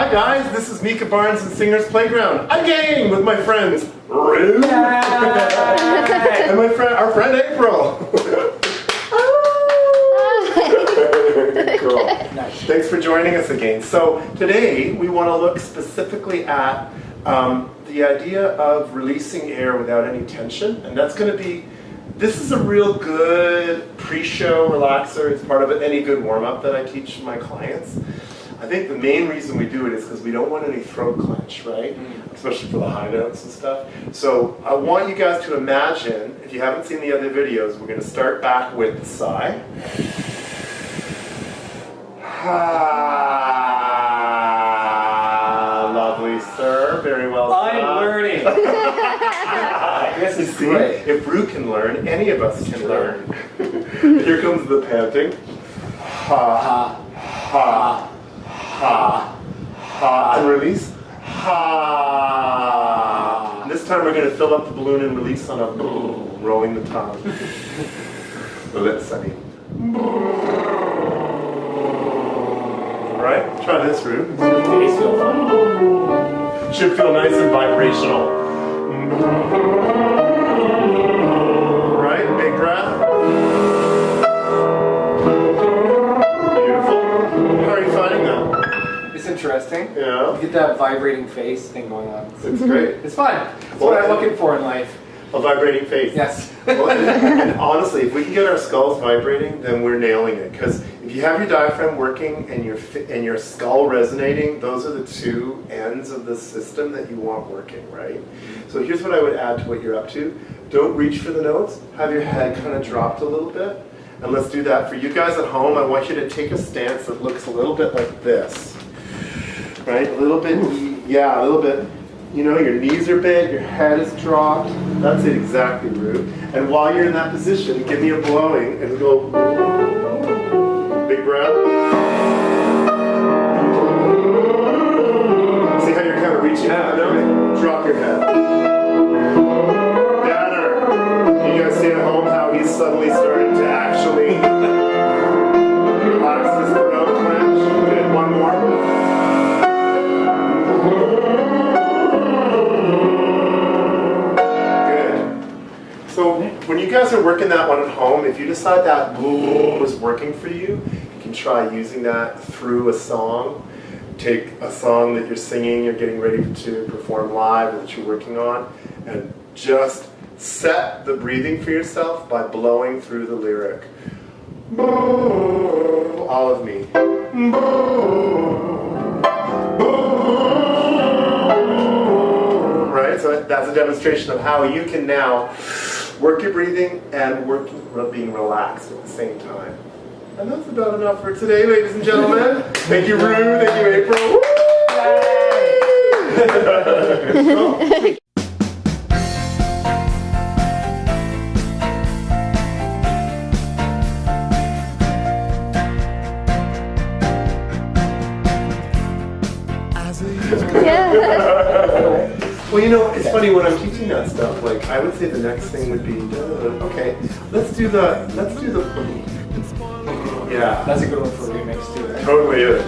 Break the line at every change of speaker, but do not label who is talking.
Hi guys, this is Micah Barnes and Singer's Playground again with my friends Rue and our friend April. Cool. Nice. Thanks for joining us again. So today we want to look specifically at the idea of releasing air without any tension, and that's going to be. This is a real good pre-show relaxer. It's part of any good warm-up that I teach my clients. I think the main reason we do it is because we don't want any throat clench, right? Especially for the high notes and stuff. So I want you guys to imagine, if you haven't seen the other videos, we're going to start back with the sigh. Lovely, sir. Very well done.
I'm learning. This is great.
If Rue can learn, any of us can learn. Here comes the panting. Ha, ha, ha, ha, and release. Ha. And this time we're going to fill up the balloon and release on a rolling the tongue. The lips, I mean. Right? Try this, Rue.
Does your face feel fun?
Should feel nice and vibrational. Right? Big breath. Beautiful. How are you finding that?
It's interesting.
Yeah.
You get that vibrating face thing going on.
It's great.
It's fun. It's what I'm looking for in life.
A vibrating face.
Yes.
Well, and honestly, if we can get our skulls vibrating, then we're nailing it. Because if you have your diaphragm working and your skull resonating, those are the two ends of the system that you want working, right? So here's what I would add to what you're up to. Don't reach for the notes. Have your head kind of dropped a little bit. And let's do that. For you guys at home, I want you to take a stance that looks a little bit like this. Right? A little bit, yeah, a little bit. You know, your knees are bent, your head is dropped. That's it exactly, Rue. And while you're in that position, give me a blowing and go. Big breath. See how you're kind of reaching for the nose? Drop your head. Better. You guys see at home how he's suddenly starting to actually relax his throat clench? Good. One more. So when you guys are working that one at home, if you decide that is working for you, you can try using that through a song. Take a song that you're singing, you're getting ready to perform live, or that you're working on, and just set the breathing for yourself by blowing through the lyric. All of me. Right? So that's a demonstration of how you can now work your breathing and being relaxed at the same time. And that's about enough for today, ladies and gentlemen. Thank you, Rue. Thank you, April. Yay! Well, you know, it's funny when I'm teaching that stuff. Like, I would say the next thing would be, okay, let's do the. Yeah,
that's a good one for a remix too. Right?
Totally is.